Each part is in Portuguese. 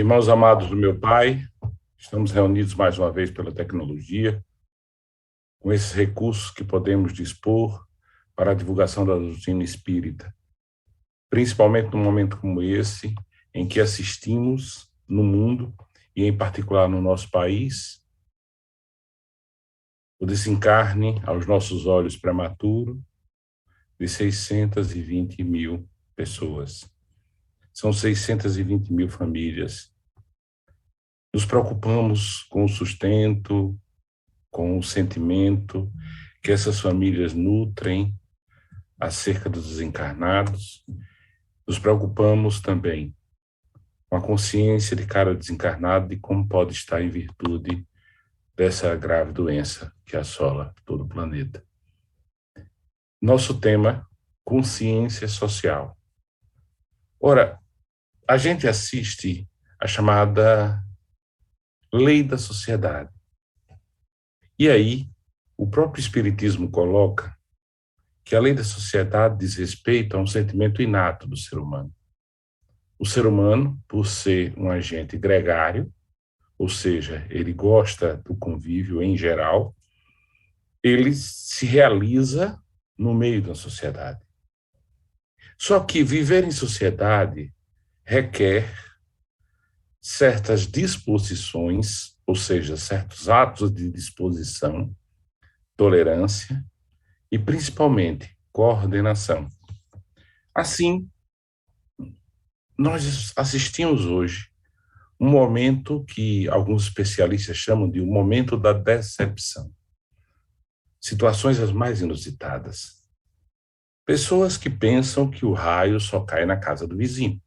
Irmãos amados do meu Pai, estamos reunidos mais uma vez pela tecnologia, com esses recursos que podemos dispor para a divulgação da doutrina espírita, principalmente num momento como esse, em que assistimos no mundo, e em particular no nosso país, o desencarne aos nossos olhos prematuro de 620 mil pessoas. São 620 mil famílias. Nos preocupamos com o sustento, com o sentimento que essas famílias nutrem acerca dos desencarnados. Nos preocupamos também com a consciência de cada desencarnado e como pode estar em virtude dessa grave doença que assola todo o planeta. Nosso tema, consciência social. Ora, a gente assiste a chamada lei da sociedade. E aí, o próprio Espiritismo coloca que a lei da sociedade diz respeito a um sentimento inato do ser humano. O ser humano, por ser um agente gregário, ou seja, ele gosta do convívio em geral, ele se realiza no meio da sociedade. Só que viver em sociedade requer certas disposições, ou seja, certos atos de disposição, tolerância e, principalmente, coordenação. Assim, nós assistimos hoje um momento que alguns especialistas chamam de um momento da decepção. Situações as mais inusitadas. Pessoas que pensam que o raio só cai na casa do vizinho.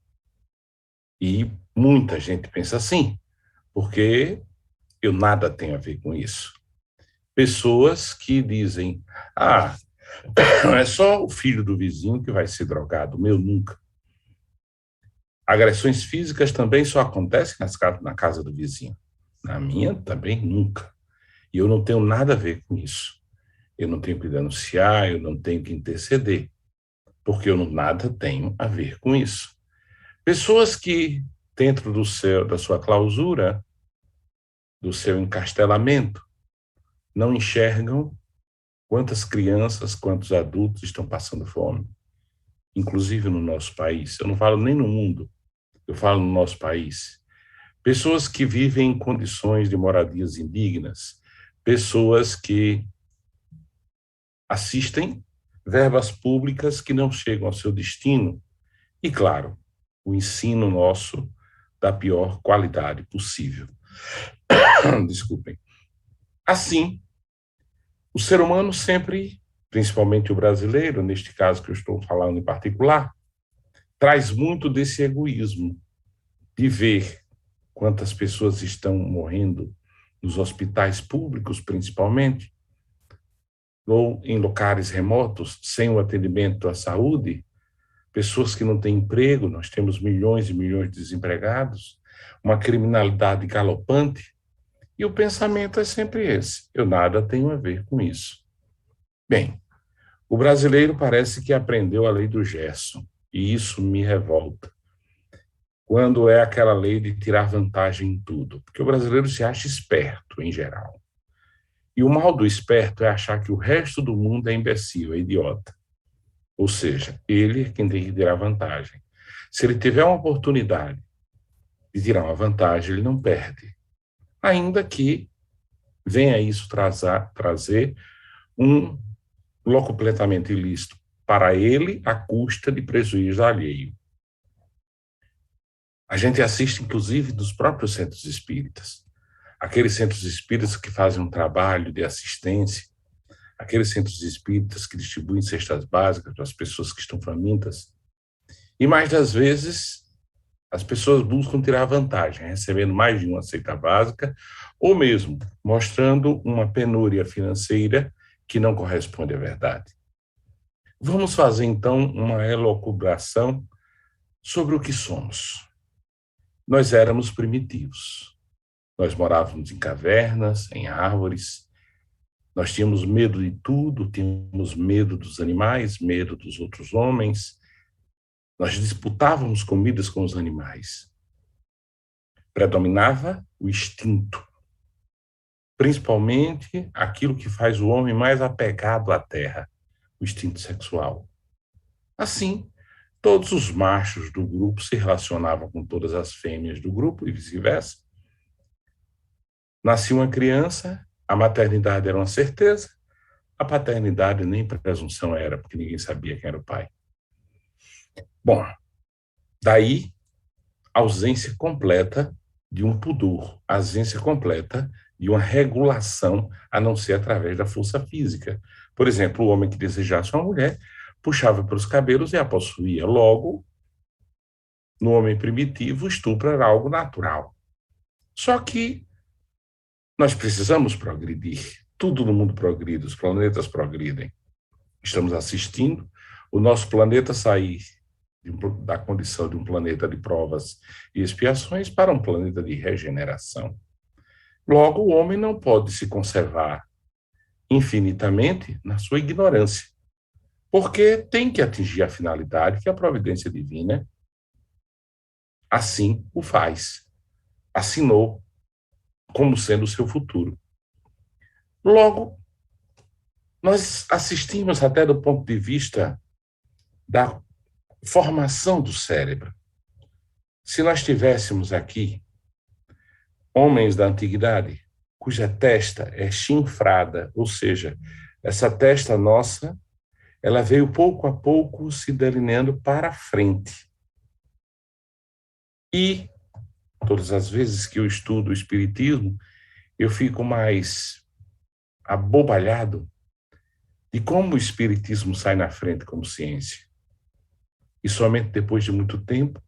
E muita gente pensa assim, porque eu nada tenho a ver com isso. Pessoas que dizem, é só o filho do vizinho que vai ser drogado, o meu nunca. Agressões físicas também só acontecem na casa do vizinho. Na minha também nunca. E eu não tenho nada a ver com isso. Eu não tenho que denunciar, eu não tenho que interceder, porque eu nada tenho a ver com isso. Pessoas que, dentro da sua clausura, do seu encastelamento, não enxergam quantas crianças, quantos adultos estão passando fome, inclusive no nosso país. Eu não falo nem no mundo, eu falo no nosso país. Pessoas que vivem em condições de moradias indignas, pessoas que assistem verbas públicas que não chegam ao seu destino e, claro, o ensino nosso da pior qualidade possível. Desculpem. Assim, o ser humano sempre, principalmente o brasileiro, neste caso que eu estou falando em particular, traz muito desse egoísmo de ver quantas pessoas estão morrendo nos hospitais públicos, principalmente, ou em locais remotos, sem o atendimento à saúde, pessoas que não têm emprego, nós temos milhões e milhões de desempregados, uma criminalidade galopante, e o pensamento é sempre esse: eu nada tenho a ver com isso. Bem, o brasileiro parece que aprendeu a lei do Gerson, e isso me revolta. Quando é aquela lei de tirar vantagem em tudo, porque o brasileiro se acha esperto, em geral. E o mal do esperto é achar que o resto do mundo é imbecil, é idiota. Ou seja, ele é quem tem que tirar vantagem. Se ele tiver uma oportunidade de tirar uma vantagem, ele não perde. Ainda que venha isso trazer um completamente ilícito para ele à custa de prejuízo alheio. A gente assiste, inclusive, dos próprios centros espíritas. Aqueles centros espíritas que fazem um trabalho de assistência, aqueles centros espíritas que distribuem cestas básicas para as pessoas que estão famintas. E mais das vezes, as pessoas buscam tirar vantagem, recebendo mais de uma cesta básica, ou mesmo mostrando uma penúria financeira que não corresponde à verdade. Vamos fazer, então, uma elucubração sobre o que somos. Nós éramos primitivos. Nós morávamos em cavernas, em árvores. Nós tínhamos medo de tudo, tínhamos medo dos animais, medo dos outros homens. Nós disputávamos comidas com os animais. Predominava o instinto, principalmente aquilo que faz o homem mais apegado à terra, o instinto sexual. Assim, todos os machos do grupo se relacionavam com todas as fêmeas do grupo e vice-versa. Nascia uma criança, a maternidade era uma certeza, a paternidade nem presunção era, porque ninguém sabia quem era o pai. Bom, daí a ausência completa de um pudor, a ausência completa de uma regulação, a não ser através da força física. Por exemplo, o homem que desejasse uma mulher puxava pelos cabelos e a possuía. Logo, no homem primitivo, o estupro era algo natural. Só que nós precisamos progredir. Tudo no mundo progride, os planetas progridem. Estamos assistindo o nosso planeta sair da condição de um planeta de provas e expiações para um planeta de regeneração. Logo, o homem não pode se conservar infinitamente na sua ignorância, porque tem que atingir a finalidade que a providência divina assim o faz, assinou como sendo o seu futuro. Logo, nós assistimos até do ponto de vista da formação do cérebro. Se nós tivéssemos aqui homens da antiguidade cuja testa é chinfrada, ou seja, essa testa nossa, ela veio pouco a pouco se delineando para frente. E todas as vezes que eu estudo o espiritismo, eu fico mais abobalhado de como o espiritismo sai na frente como ciência. E somente depois de muito tempo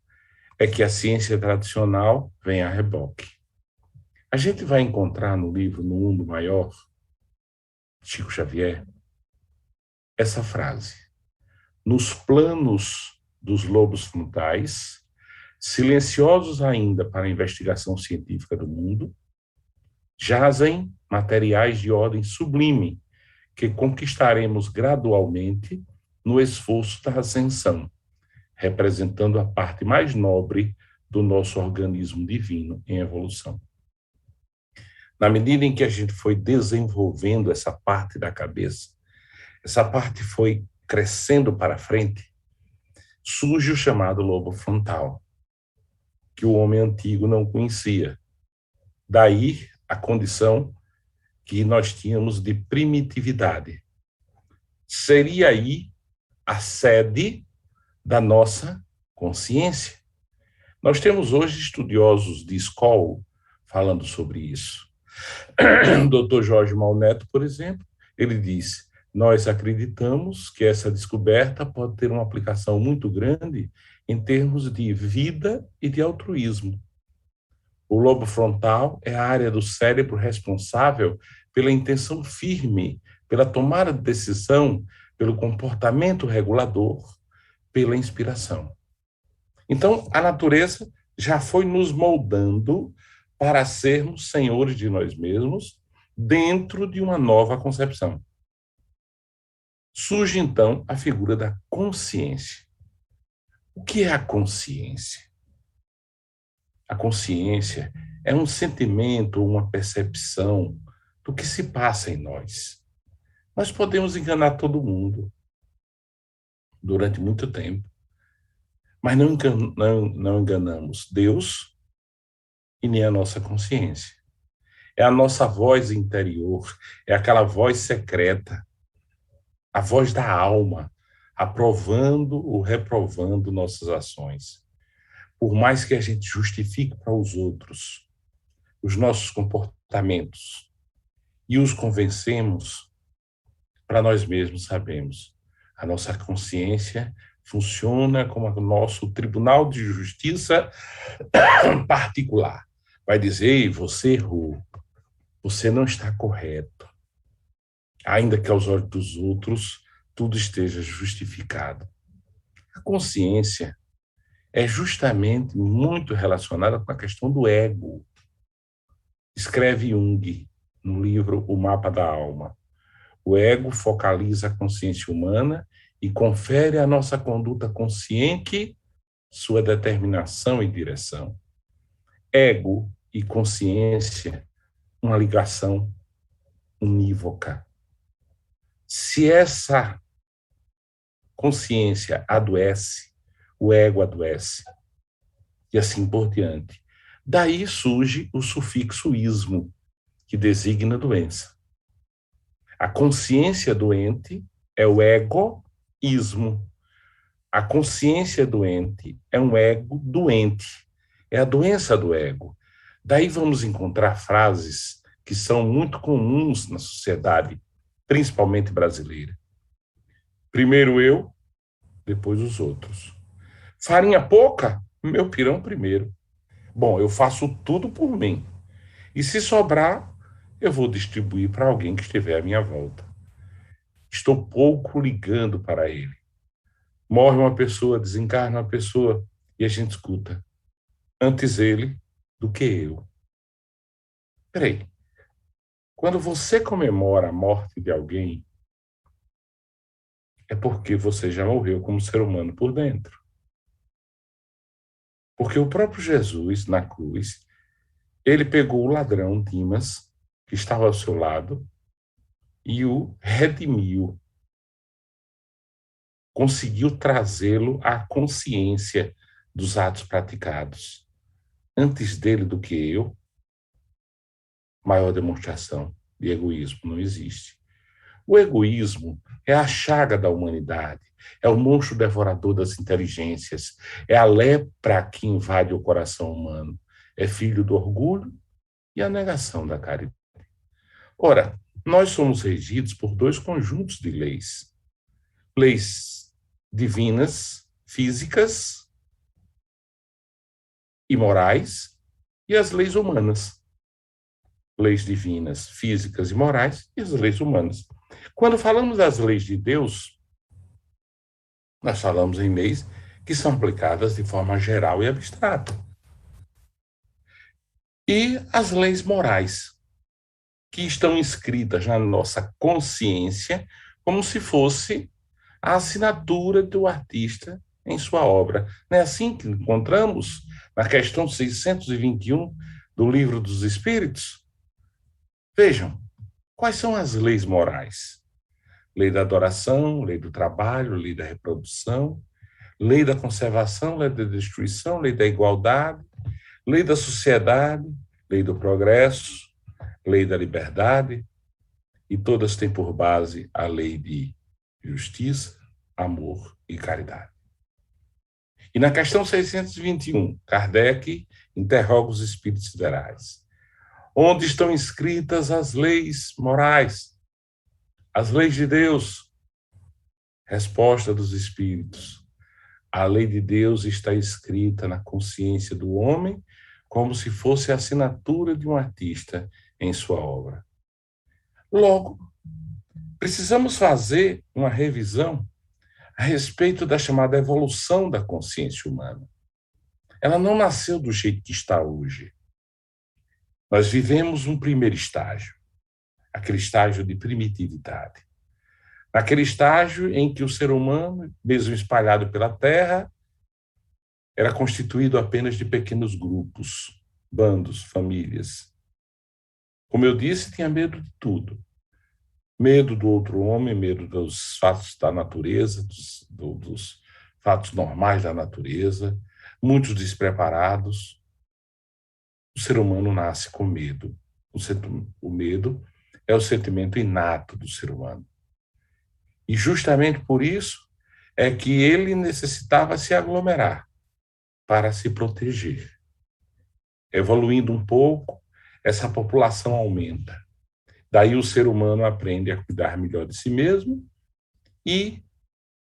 é que a ciência tradicional vem a reboque. A gente vai encontrar no livro No Mundo Maior, Chico Xavier, essa frase: nos planos dos lobos frontais, silenciosos ainda para a investigação científica do mundo, jazem materiais de ordem sublime que conquistaremos gradualmente no esforço da ascensão, representando a parte mais nobre do nosso organismo divino em evolução. Na medida em que a gente foi desenvolvendo essa parte da cabeça, essa parte foi crescendo para frente, surge o chamado lobo frontal, que o homem antigo não conhecia. Daí a condição que nós tínhamos de primitividade. Seria aí a sede da nossa consciência. Nós temos hoje estudiosos de escola falando sobre isso. O Dr. Jorge Malneto, por exemplo, ele diz: nós acreditamos que essa descoberta pode ter uma aplicação muito grande em termos de vida e de altruísmo. O lobo frontal é a área do cérebro responsável pela intenção firme, pela tomada de decisão, pelo comportamento regulador, pela inspiração. Então, a natureza já foi nos moldando para sermos senhores de nós mesmos dentro de uma nova concepção. Surge, então, a figura da consciência. O que é a consciência? A consciência é um sentimento, uma percepção do que se passa em nós. Nós podemos enganar todo mundo durante muito tempo, mas não enganamos Deus e nem a nossa consciência. É a nossa voz interior, é aquela voz secreta, a voz da alma, aprovando ou reprovando nossas ações. Por mais que a gente justifique para os outros os nossos comportamentos e os convencemos, para nós mesmos sabemos. A nossa consciência funciona como o nosso tribunal de justiça particular. Vai dizer: você errou, você não está correto. Ainda que aos olhos dos outros tudo esteja justificado. A consciência é justamente muito relacionada com a questão do ego. Escreve Jung no livro O Mapa da Alma. O ego focaliza a consciência humana e confere à nossa conduta consciente sua determinação e direção. ego e consciência uma ligação unívoca. Se essa consciência adoece, o ego adoece, e assim por diante. Daí surge o sufixo ismo, que designa doença. A consciência doente é o egoísmo. A consciência doente é um ego doente. É a doença do ego. Daí vamos encontrar frases que são muito comuns na sociedade, principalmente brasileira. Primeiro eu, depois os outros. Farinha pouca, meu pirão primeiro. Bom, eu faço tudo por mim. E se sobrar, eu vou distribuir para alguém que estiver à minha volta. Estou pouco ligando para ele. Morre uma pessoa, desencarna uma pessoa e a gente escuta. Antes ele do que eu. Peraí. Quando você comemora a morte de alguém, é porque você já morreu como ser humano por dentro. Porque o próprio Jesus, na cruz, ele pegou o ladrão Dimas, que estava ao seu lado, e o redimiu. Conseguiu trazê-lo à consciência dos atos praticados. Antes dele do que eu, maior demonstração de egoísmo não existe. O egoísmo é a chaga da humanidade, é o monstro devorador das inteligências, é a lepra que invade o coração humano, é filho do orgulho e a negação da caridade. Ora, nós somos regidos por dois conjuntos de leis. Leis divinas, físicas e morais, e as leis humanas. Leis divinas, físicas e morais, e as leis humanas. Quando falamos das leis de Deus, nós falamos em leis que são aplicadas de forma geral e abstrata. E as leis morais, que estão inscritas na nossa consciência como se fosse a assinatura do artista em sua obra. Não é assim que encontramos na questão 621 do Livro dos Espíritos? Vejam, quais são as leis morais? Lei da adoração, lei do trabalho, lei da reprodução, lei da conservação, lei da destruição, lei da igualdade, lei da sociedade, lei do progresso, lei da liberdade, e todas têm por base a lei de justiça, amor e caridade. E na questão 621, Kardec interroga os espíritos siderais. Onde estão inscritas as leis morais, as leis de Deus? Resposta dos espíritos. A lei de Deus está escrita na consciência do homem como se fosse a assinatura de um artista em sua obra. Logo, precisamos fazer uma revisão a respeito da chamada evolução da consciência humana. Ela não nasceu do jeito que está hoje. Nós vivemos um primeiro estágio, aquele estágio de primitividade. Naquele estágio em que o ser humano, mesmo espalhado pela Terra, era constituído apenas de pequenos grupos, bandos, famílias. Como eu disse, tinha medo de tudo. Medo do outro homem, medo dos fatos da natureza, dos fatos normais da natureza, muitos despreparados. O ser humano nasce com medo. O medo é o sentimento inato do ser humano. E justamente por isso é que ele necessitava se aglomerar para se proteger. Evoluindo um pouco, essa população aumenta. Daí o ser humano aprende a cuidar melhor de si mesmo e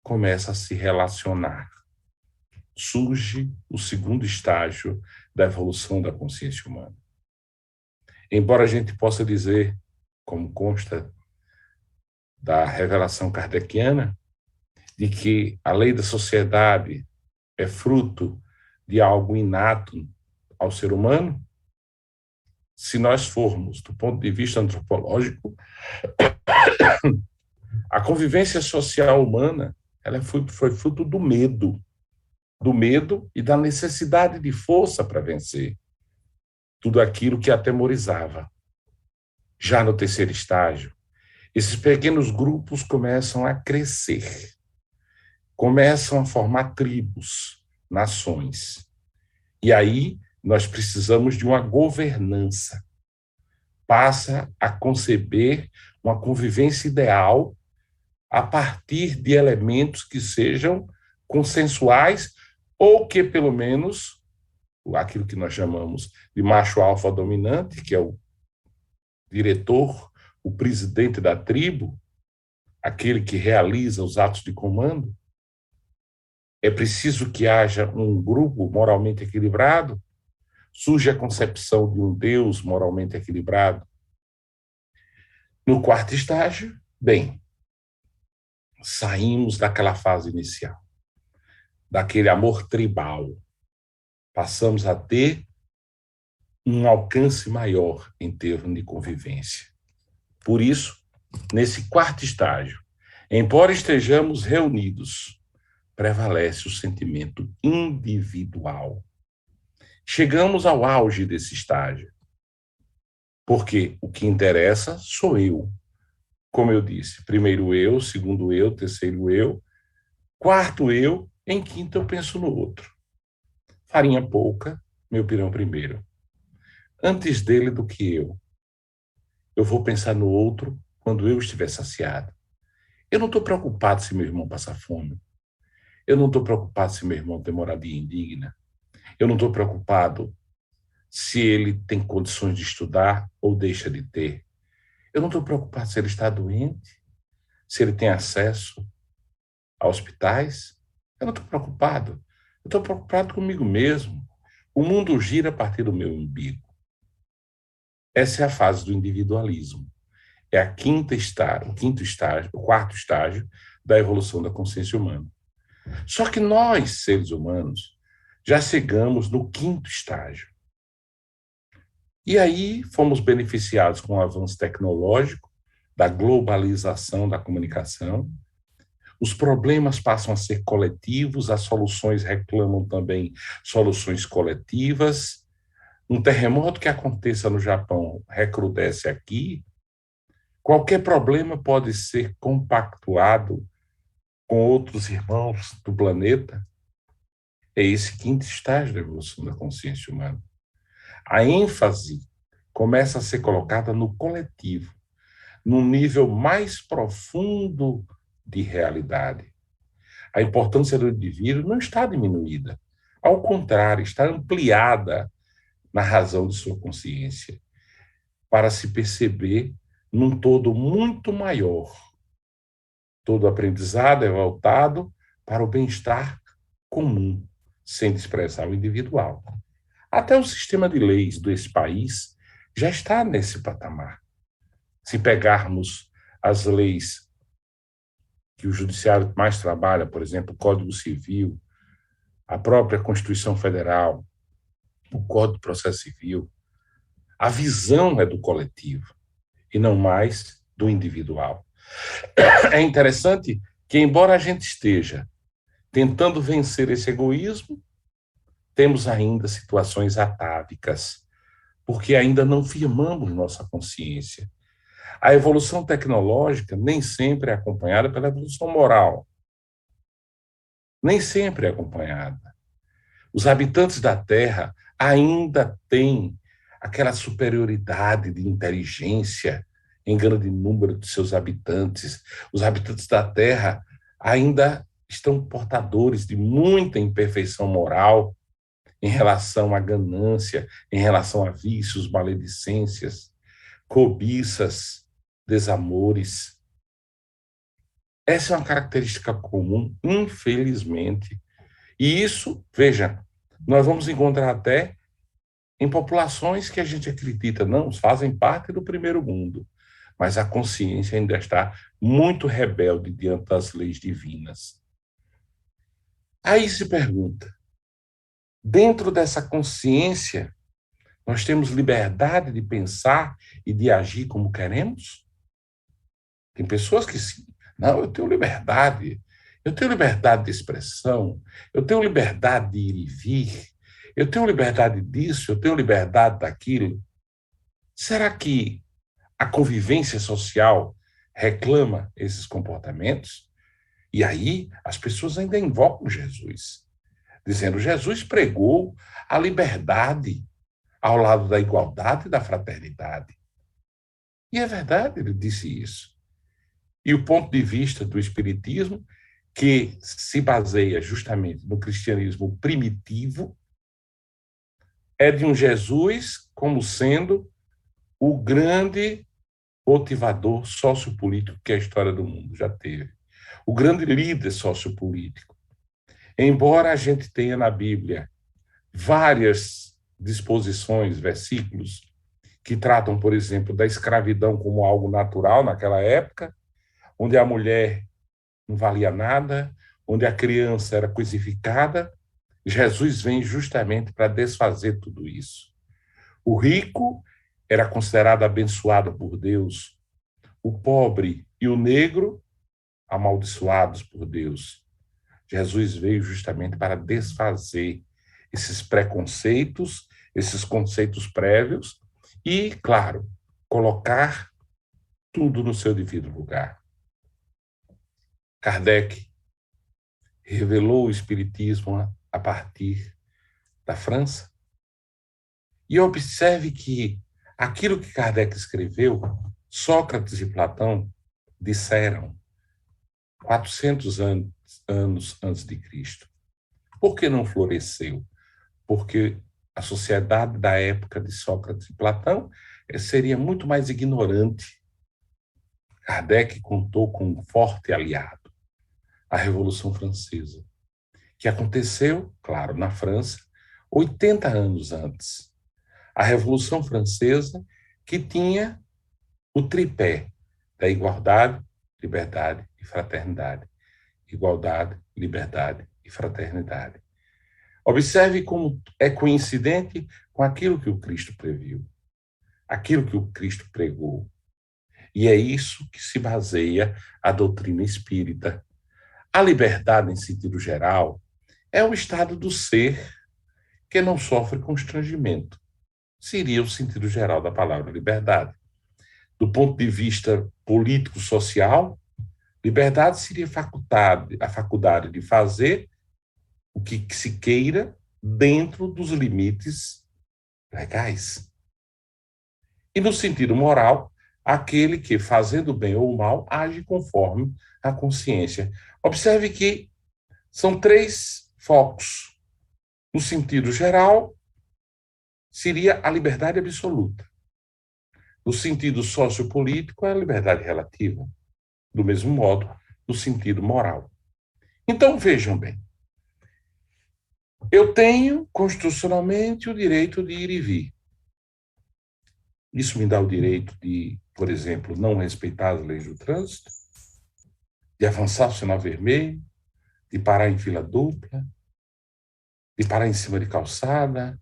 começa a se relacionar. Surge o segundo estágio da evolução da consciência humana. Embora a gente possa dizer, como consta da revelação kardeciana, de que a lei da sociedade é fruto de algo inato ao ser humano, se nós formos, do ponto de vista antropológico, a convivência social humana ela foi fruto do medo e da necessidade de força para vencer. tudo aquilo que atemorizava. Já no terceiro estágio, esses pequenos grupos começam a crescer, começam a formar tribos, nações. E aí nós precisamos de uma governança. Passa a conceber uma convivência ideal a partir de elementos que sejam consensuais ou que, pelo menos, aquilo que nós chamamos de macho alfa dominante, que é o diretor, o presidente da tribo, aquele que realiza os atos de comando. É preciso que haja um grupo moralmente equilibrado. Surge a concepção de um Deus moralmente equilibrado. No quarto estágio, bem, saímos daquela fase inicial, daquele amor tribal. Passamos a ter um alcance maior em termos de convivência. Por isso, nesse quarto estágio, embora estejamos reunidos, prevalece o sentimento individual. Chegamos ao auge desse estágio, porque o que interessa sou eu. Como eu disse, primeiro eu, segundo eu, terceiro eu, quarto eu, em quinto eu penso no outro. Farinha pouca, meu pirão primeiro. Antes dele do que eu. Eu vou pensar no outro quando eu estiver saciado. Eu não estou preocupado se meu irmão passa fome. Eu não estou preocupado se meu irmão tem moradia indigna. Eu não estou preocupado se ele tem condições de estudar ou deixa de ter. Eu não estou preocupado se ele está doente, se ele tem acesso a hospitais. Eu não estou preocupado. Eu estou preocupado comigo mesmo. O mundo gira a partir do meu umbigo. Essa é a fase do individualismo. É a o quarto estágio da evolução da consciência humana. Só que nós, seres humanos, já chegamos no quinto estágio. E aí fomos beneficiados com o avanço tecnológico, da globalização da comunicação. Os problemas passam a ser coletivos, as soluções reclamam também soluções coletivas. Um terremoto que aconteça no Japão recrudesce aqui. Qualquer problema pode ser compactuado com outros irmãos do planeta. É esse quinto estágio da evolução da consciência humana. A ênfase começa a ser colocada no coletivo, num nível mais profundo de realidade. A importância do indivíduo não está diminuída. Ao contrário, está ampliada na razão de sua consciência, para se perceber num todo muito maior. Todo aprendizado é voltado para o bem-estar comum, sem desprezar o individual. Até o sistema de leis desse país já está nesse patamar. Se pegarmos as leis que o judiciário mais trabalha, por exemplo, o Código Civil, a própria Constituição Federal, o Código de Processo Civil, a visão é do coletivo e não mais do individual. É interessante que, embora a gente esteja tentando vencer esse egoísmo, temos ainda situações atávicas, porque ainda não firmamos nossa consciência. A evolução tecnológica nem sempre é acompanhada pela evolução moral. Nem sempre é acompanhada. Os habitantes da Terra ainda têm aquela superioridade de inteligência em grande número de seus habitantes. Os habitantes da Terra ainda estão portadores de muita imperfeição moral em relação à ganância, em relação a vícios, maledicências, cobiças, desamores. Essa é uma característica comum, infelizmente. E isso, veja, nós vamos encontrar até em populações que a gente acredita não fazem parte do primeiro mundo, mas a consciência ainda está muito rebelde diante das leis divinas. Aí se pergunta, dentro dessa consciência, nós temos liberdade de pensar e de agir como queremos? Tem pessoas que sim. Não, eu tenho liberdade de expressão, eu tenho liberdade de ir e vir, Eu tenho liberdade disso, eu tenho liberdade daquilo. Será que a convivência social reclama esses comportamentos? E aí as pessoas ainda invocam Jesus, dizendo: Jesus pregou a liberdade ao lado da igualdade e da fraternidade. E é verdade, ele disse isso. E o ponto de vista do Espiritismo, que se baseia justamente no cristianismo primitivo, é de um Jesus como sendo o grande motivador sociopolítico que a história do mundo já teve. O grande líder sociopolítico. Embora a gente tenha na Bíblia várias disposições, versículos, que tratam, por exemplo, da escravidão como algo natural naquela época, onde a mulher não valia nada, onde a criança era coisificada, Jesus vem justamente para desfazer tudo isso. O rico era considerado abençoado por Deus, o pobre e o negro amaldiçoados por Deus. Jesus veio justamente para desfazer esses preconceitos, esses conceitos prévios e, claro, colocar tudo no seu devido lugar. Kardec revelou o Espiritismo a partir da França. E observe que aquilo que Kardec escreveu, Sócrates e Platão disseram 400 anos antes de Cristo. Por que não floresceu? Porque a sociedade da época de Sócrates e Platão seria muito mais ignorante. Kardec contou com um forte aliado, a Revolução Francesa, que aconteceu, claro, na França, 80 anos antes. A Revolução Francesa, que tinha o tripé da igualdade, liberdade e fraternidade. Igualdade, liberdade e fraternidade. Observe como é coincidente com aquilo que o Cristo previu, aquilo que o Cristo pregou. E é isso que se baseia a doutrina espírita. A liberdade, em sentido geral, é o estado do ser que não sofre constrangimento. Seria o sentido geral da palavra liberdade. Do ponto de vista político-social, liberdade seria a faculdade de fazer o que se queira dentro dos limites legais. E no sentido moral, aquele que, fazendo bem ou mal, age conforme a consciência. Observe que são três focos. No sentido geral, seria a liberdade absoluta. No sentido sociopolítico, é a liberdade relativa. Do mesmo modo, no sentido moral. Então, vejam bem. Eu tenho, constitucionalmente, o direito de ir e vir. Isso me dá o direito de, por exemplo, não respeitar as leis do trânsito, de avançar o sinal vermelho, de parar em fila dupla, de parar em cima de calçada.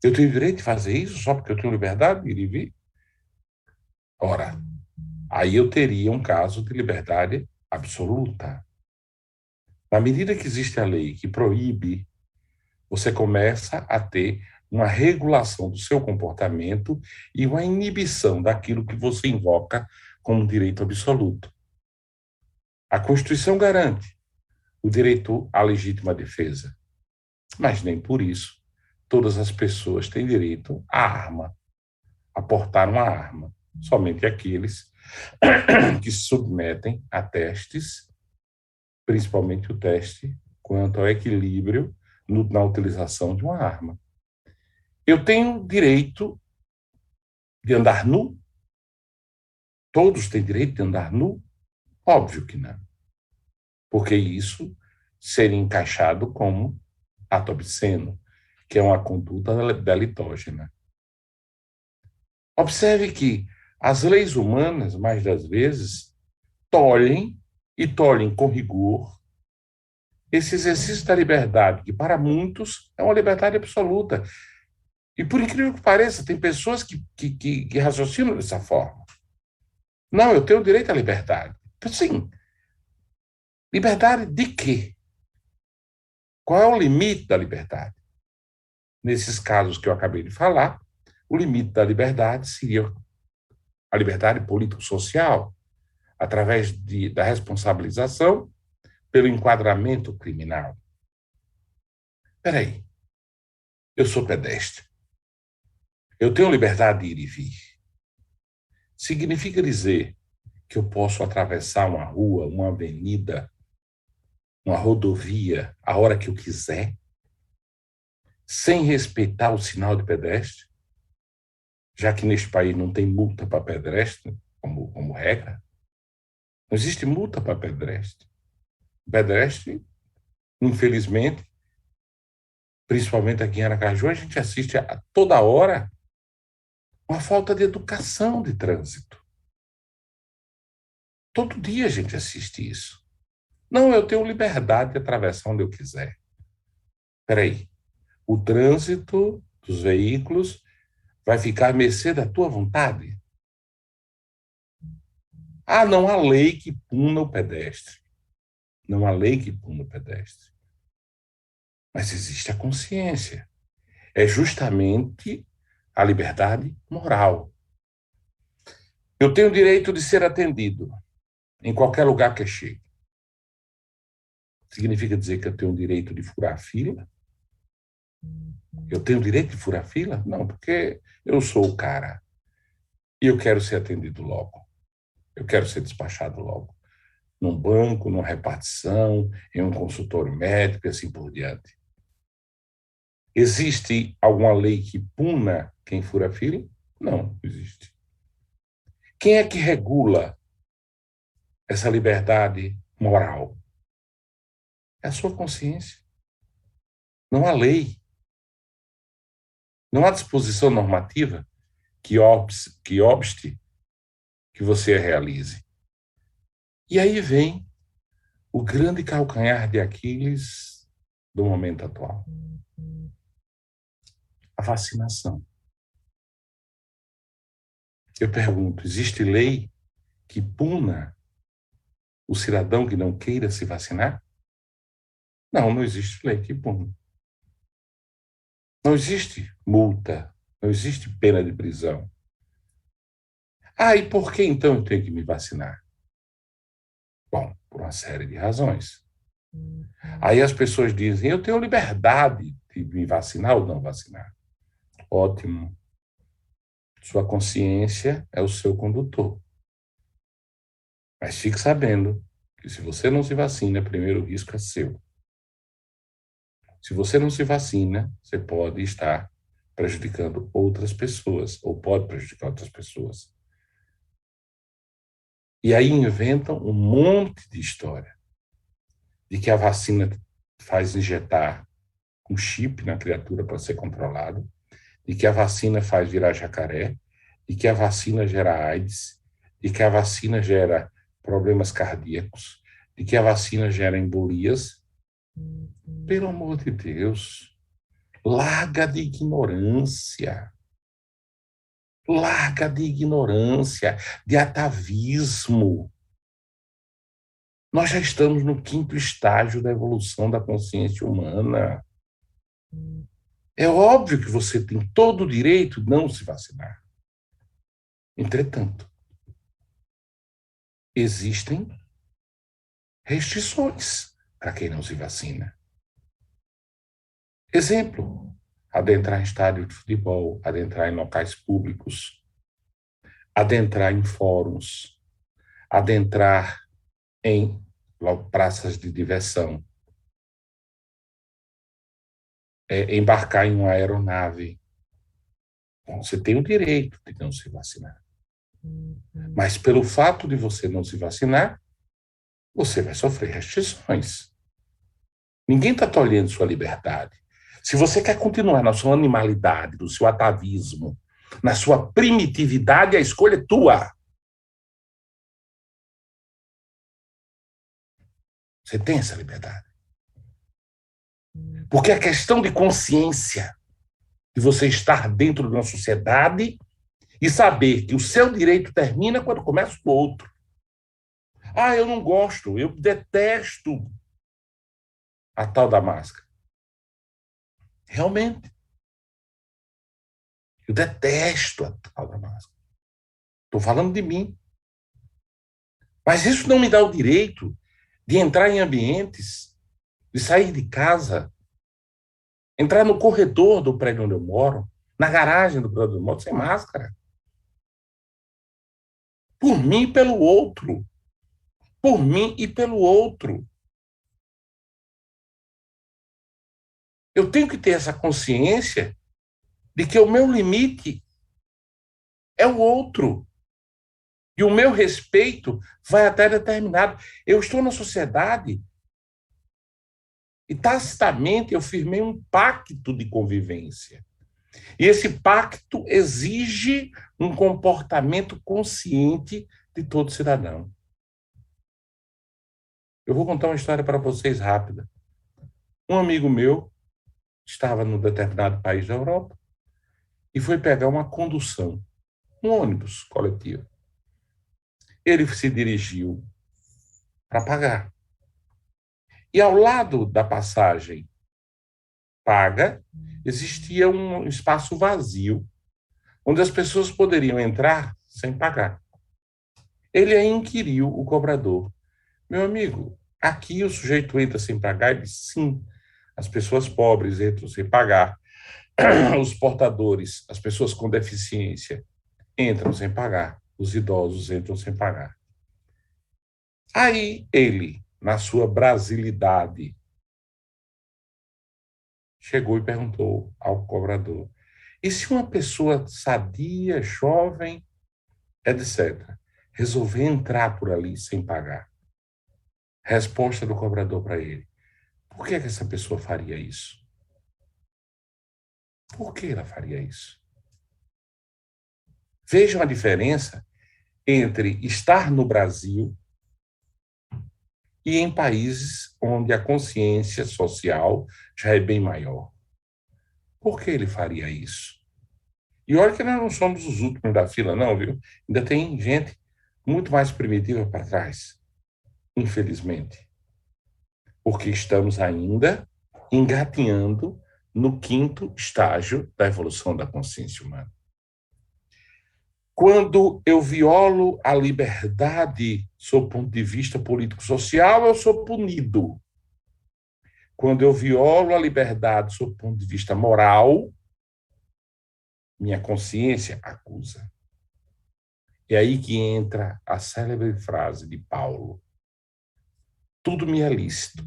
Eu tenho o direito de fazer isso só porque eu tenho liberdade de ir e vir? Ora, aí eu teria um caso de liberdade absoluta. Na medida que existe a lei que proíbe, você começa a ter uma regulação do seu comportamento e uma inibição daquilo que você invoca como direito absoluto. A Constituição garante o direito à legítima defesa, mas nem por isso todas as pessoas têm direito à arma, a portar uma arma. Somente aqueles que se submetem a testes, principalmente o teste quanto ao equilíbrio na utilização de uma arma. Eu tenho direito de andar nu? Todos têm direito de andar nu? Óbvio que não. Porque isso seria encaixado como ato obsceno, que é uma conduta deletógena. Observe que as leis humanas, mais das vezes, tolhem com rigor esse exercício da liberdade, que para muitos é uma liberdade absoluta. E por incrível que pareça, tem pessoas que raciocinam dessa forma. Não, eu tenho o direito à liberdade. Sim. Liberdade de quê? Qual é o limite da liberdade? Nesses casos que eu acabei de falar, o limite da liberdade seria a liberdade político-social, através da responsabilização pelo enquadramento criminal. Espera aí, eu sou pedestre, eu tenho liberdade de ir e vir. Significa dizer que eu posso atravessar uma rua, uma avenida, uma rodovia, a hora que eu quiser, sem respeitar o sinal de pedestre, já que neste país não tem multa para pedestre, como regra. Não existe multa para pedestre. Pedestre, infelizmente, principalmente aqui em Aracaju, a gente assiste a toda hora uma falta de educação de trânsito. Todo dia a gente assiste isso. Não, eu tenho liberdade de atravessar onde eu quiser. Espera aí, o trânsito dos veículos vai ficar à mercê da tua vontade? Ah, não há lei que puna o pedestre. Não há lei que puna o pedestre. Mas existe a consciência. É justamente a liberdade moral. Eu tenho o direito de ser atendido em qualquer lugar que eu chegue. Significa dizer que eu tenho o direito de furar a fila? Eu tenho o direito de furar a fila? Não, porque eu sou o cara e eu quero ser atendido logo. Eu quero ser despachado logo. Num banco, numa repartição, em um consultório médico e assim por diante. Existe alguma lei que puna quem fura a fila? Não, existe. Quem é que regula essa liberdade moral? É a sua consciência. Não há lei. Não há disposição normativa que obste que você realize. E aí vem o grande calcanhar de Aquiles do momento atual. A vacinação. Eu pergunto, existe lei que puna o cidadão que não queira se vacinar? Não, não existe lei que puna. Não existe multa, não existe pena de prisão. Ah, e por que então eu tenho que me vacinar? Bom, por uma série de razões. Aí as pessoas dizem, eu tenho liberdade de me vacinar ou não vacinar. Ótimo. Sua consciência é o seu condutor. Mas fique sabendo que se você não se vacina, primeiro o risco é seu. Se você não se vacina, você pode estar prejudicando outras pessoas, ou pode prejudicar outras pessoas. E aí inventam um monte de história de que a vacina faz injetar um chip na criatura para ser controlado, de que a vacina faz virar jacaré, de que a vacina gera AIDS, de que a vacina gera problemas cardíacos, de que a vacina gera embolias. Pelo amor de Deus, larga de ignorância. Larga de ignorância, de atavismo. Nós já estamos no quinto estágio da evolução da consciência humana. É óbvio que você tem todo o direito de não se vacinar. Entretanto, existem restrições para quem não se vacina. Exemplo, adentrar em estádio de futebol, adentrar em locais públicos, adentrar em fóruns, adentrar em praças de diversão, embarcar em uma aeronave. Bom, você tem o direito de não se vacinar. Mas pelo fato de você não se vacinar, você vai sofrer restrições. Ninguém está tolhendo sua liberdade. Se você quer continuar na sua animalidade, no seu atavismo, na sua primitividade, a escolha é tua. Você tem essa liberdade. Porque a questão de consciência, de você estar dentro de uma sociedade e saber que o seu direito termina quando começa o outro. Ah, eu não gosto, eu detesto a tal da máscara. Realmente. Eu detesto a tal da máscara. Estou falando de mim. Mas isso não me dá o direito de entrar em ambientes, de sair de casa, entrar no corredor do prédio onde eu moro, na garagem do prédio onde eu moro, sem máscara. Por mim e pelo outro. Por mim e pelo outro. Eu tenho que ter essa consciência de que o meu limite é o outro. E o meu respeito vai até determinado. Eu estou na sociedade e tacitamente eu firmei um pacto de convivência. E esse pacto exige um comportamento consciente de todo cidadão. Eu vou contar uma história para vocês rápida. Um amigo meu estava num determinado país da Europa e foi pegar uma condução, um ônibus coletivo. Ele se dirigiu para pagar. E ao lado da passagem paga, existia um espaço vazio, onde as pessoas poderiam entrar sem pagar. Ele aí inquiriu o cobrador: meu amigo, aqui o sujeito entra sem pagar? Ele disse: sim, as pessoas pobres entram sem pagar, os portadores, as pessoas com deficiência entram sem pagar, os idosos entram sem pagar. Aí ele, na sua brasilidade, chegou e perguntou ao cobrador: e se uma pessoa sadia, jovem, etc., resolver entrar por ali sem pagar? Resposta do cobrador para ele: por que essa pessoa faria isso? Por que ela faria isso? Vejam a diferença entre estar no Brasil e em países onde a consciência social já é bem maior. Por que ele faria isso? E olha que nós não somos os últimos da fila, não, viu? Ainda tem gente muito mais primitiva para trás, infelizmente. Porque estamos ainda engatinhando no quinto estágio da evolução da consciência humana. Quando eu violo a liberdade sob o ponto de vista político-social, eu sou punido. Quando eu violo a liberdade sob o ponto de vista moral, minha consciência acusa. É aí que entra a célebre frase de Paulo: tudo me é lícito,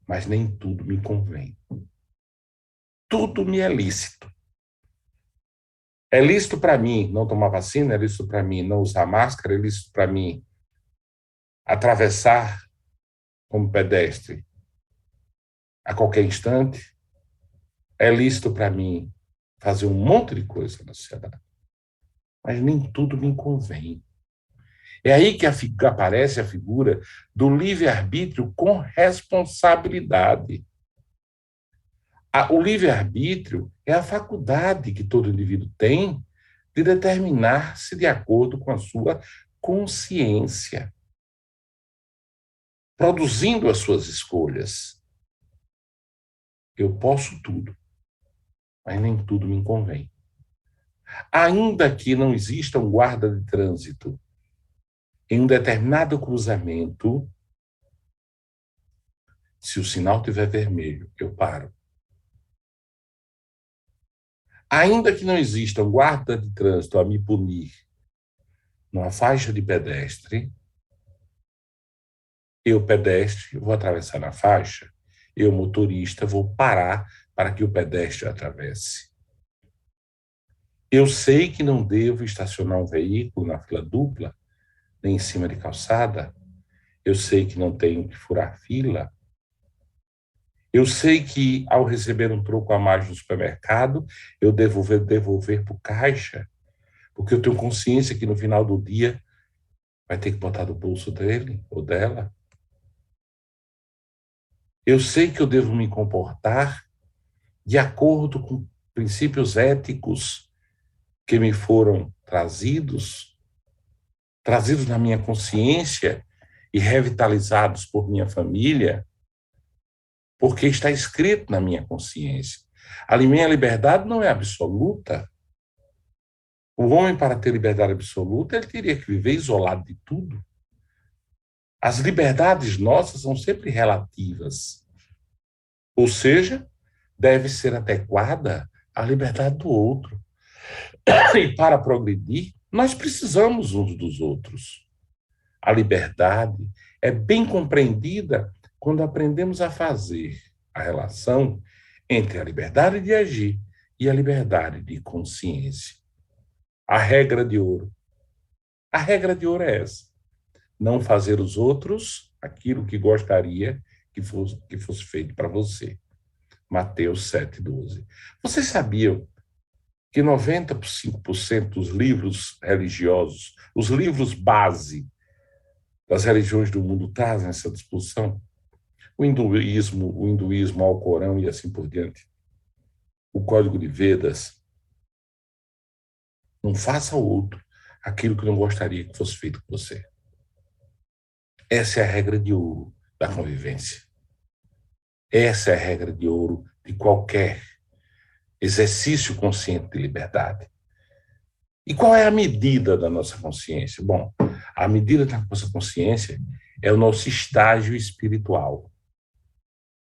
mas nem tudo me convém. Tudo me é lícito. É lícito para mim não tomar vacina, é lícito para mim não usar máscara, é lícito para mim atravessar como pedestre a qualquer instante, é lícito para mim fazer um monte de coisa na sociedade, mas nem tudo me convém. É aí que aparece a figura do livre-arbítrio com responsabilidade. O livre-arbítrio é a faculdade que todo indivíduo tem de determinar-se de acordo com a sua consciência, produzindo as suas escolhas. Eu posso tudo, mas nem tudo me convém. Ainda que não exista um guarda de trânsito em um determinado cruzamento, se o sinal estiver vermelho, eu paro. Ainda que não exista um guarda de trânsito a me punir numa faixa de pedestre, eu, pedestre, vou atravessar na faixa, eu, motorista, vou parar para que o pedestre atravesse. Eu sei que não devo estacionar um veículo na fila dupla, nem em cima de calçada. Eu sei que não tenho que furar fila. Eu sei que, ao receber um troco a mais no supermercado, eu devo devolver para o caixa, porque eu tenho consciência que no final do dia vai ter que botar do bolso dele ou dela. Eu sei que eu devo me comportar de acordo com princípios éticos que me foram trazidos na minha consciência e revitalizados por minha família, porque está escrito na minha consciência. A minha liberdade não é absoluta. O homem, para ter liberdade absoluta, ele teria que viver isolado de tudo. As liberdades nossas são sempre relativas. Ou seja, deve ser adequada à liberdade do outro. E para progredir, nós precisamos uns dos outros. A liberdade é bem compreendida quando aprendemos a fazer a relação entre a liberdade de agir e a liberdade de consciência. A regra de ouro. A regra de ouro é essa: não fazer os outros aquilo que gostaria que fosse feito para você. Mateus 7,12. Vocês sabiam que 95% dos livros religiosos, os livros base das religiões do mundo, trazem essa disposição? O hinduísmo, ao Corão e assim por diante. O Código de Vedas. Não faça ao outro aquilo que não gostaria que fosse feito com você. Essa é a regra de ouro da convivência. Essa é a regra de ouro de qualquer exercício consciente de liberdade. E qual é a medida da nossa consciência? Bom, a medida da nossa consciência é o nosso estágio espiritual.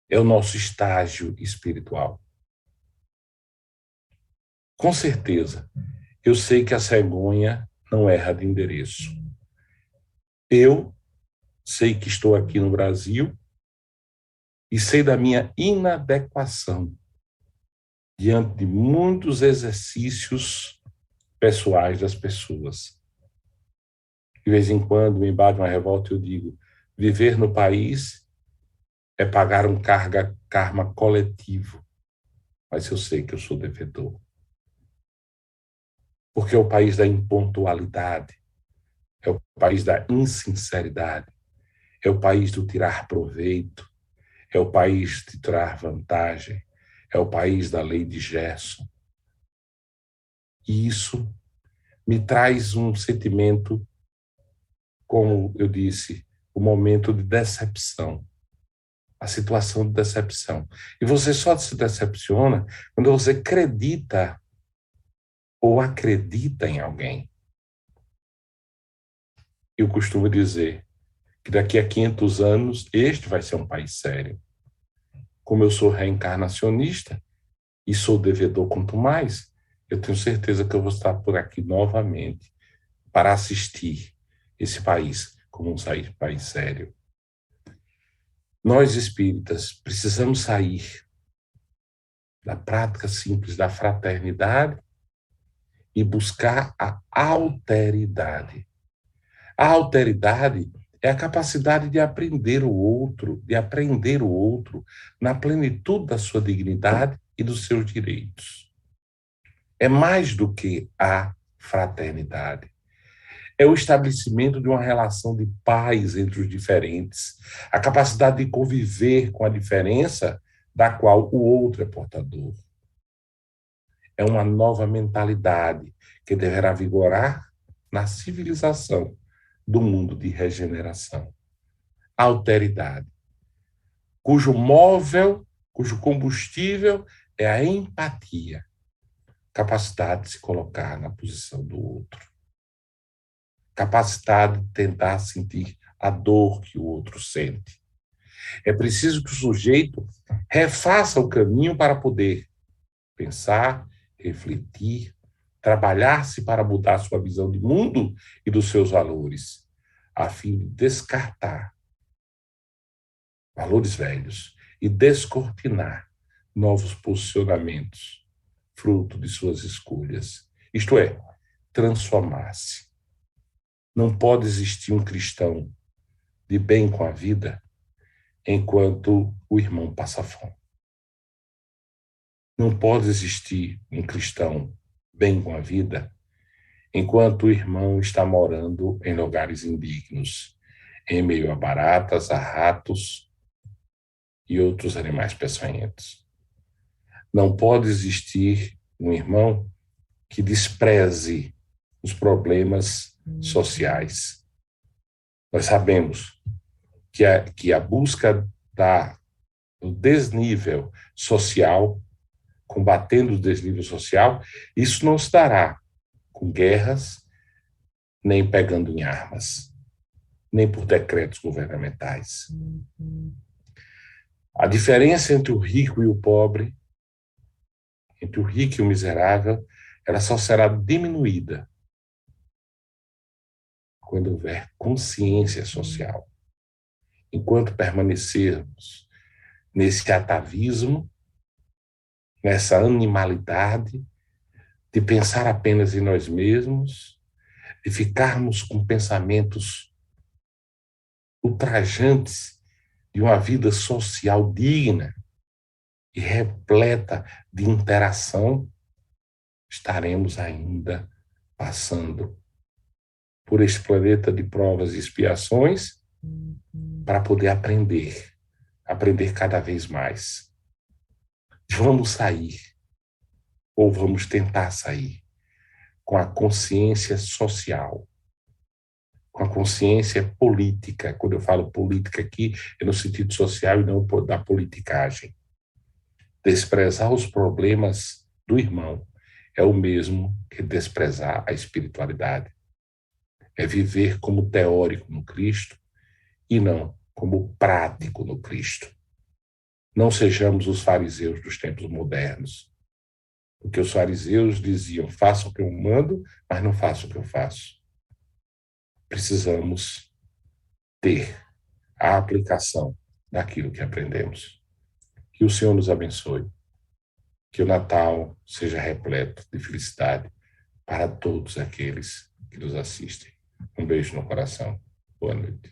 É o nosso estágio espiritual. Com certeza, eu sei que a cegonha não erra de endereço. Eu sei que estou aqui no Brasil e sei da minha inadequação diante de muitos exercícios pessoais das pessoas. De vez em quando me bate uma revolta e eu digo: viver no país é pagar um karma coletivo, mas eu sei que eu sou devedor. Porque é o país da impontualidade, é o país da insinceridade, é o país do tirar proveito, é o país de tirar vantagem, é o país da lei de Gerson. E isso me traz um sentimento, como eu disse, o momento de decepção, a situação de decepção. E você só se decepciona quando você acredita ou acredita em alguém. Eu costumo dizer que daqui a 500 anos este vai ser um país sério. Como eu sou reencarnacionista e sou devedor quanto mais, eu tenho certeza que eu vou estar por aqui novamente para assistir esse país como um país sério. Nós, espíritas, precisamos sair da prática simples da fraternidade e buscar a alteridade. A alteridade é a capacidade de aprender o outro na plenitude da sua dignidade e dos seus direitos. É mais do que a fraternidade. É o estabelecimento de uma relação de paz entre os diferentes, a capacidade de conviver com a diferença da qual o outro é portador. É uma nova mentalidade que deverá vigorar na civilização do mundo de regeneração. Alteridade, cujo móvel, cujo combustível é a empatia, capacidade de se colocar na posição do outro, capacidade de tentar sentir a dor que o outro sente. É preciso que o sujeito refaça o caminho para poder pensar, refletir, trabalhar-se para mudar sua visão de mundo e dos seus valores, a fim de descartar valores velhos e descortinar novos posicionamentos, fruto de suas escolhas. Isto é, transformar-se. Não pode existir um cristão de bem com a vida enquanto o irmão passa fome. Não pode existir um cristão bem com a vida enquanto o irmão está morando em lugares indignos, em meio a baratas, a ratos e outros animais peçonhentos. Não pode existir um irmão que despreze os problemas sociais. Nós sabemos que a busca do desnível social, combatendo o desnível social, isso não se dará com guerras, nem pegando em armas, nem por decretos governamentais. A diferença entre o rico e o pobre, entre o rico e o miserável, ela só será diminuída quando houver consciência social. Enquanto permanecermos nesse atavismo, nessa animalidade, de pensar apenas em nós mesmos, de ficarmos com pensamentos ultrajantes de uma vida social digna e repleta de interação, estaremos ainda passando por esse planeta de provas e expiações para poder aprender cada vez mais. Vamos sair, ou vamos tentar sair, com a consciência social, com a consciência política. Quando eu falo política aqui, é no sentido social e não da politicagem. Desprezar os problemas do irmão é o mesmo que desprezar a espiritualidade. É viver como teórico no Cristo e não como prático no Cristo. Não sejamos os fariseus dos tempos modernos, porque os fariseus diziam: faça o que eu mando, mas não faça o que eu faço. Precisamos ter a aplicação daquilo que aprendemos. Que o Senhor nos abençoe. Que o Natal seja repleto de felicidade para todos aqueles que nos assistem. Um beijo no coração. Boa noite.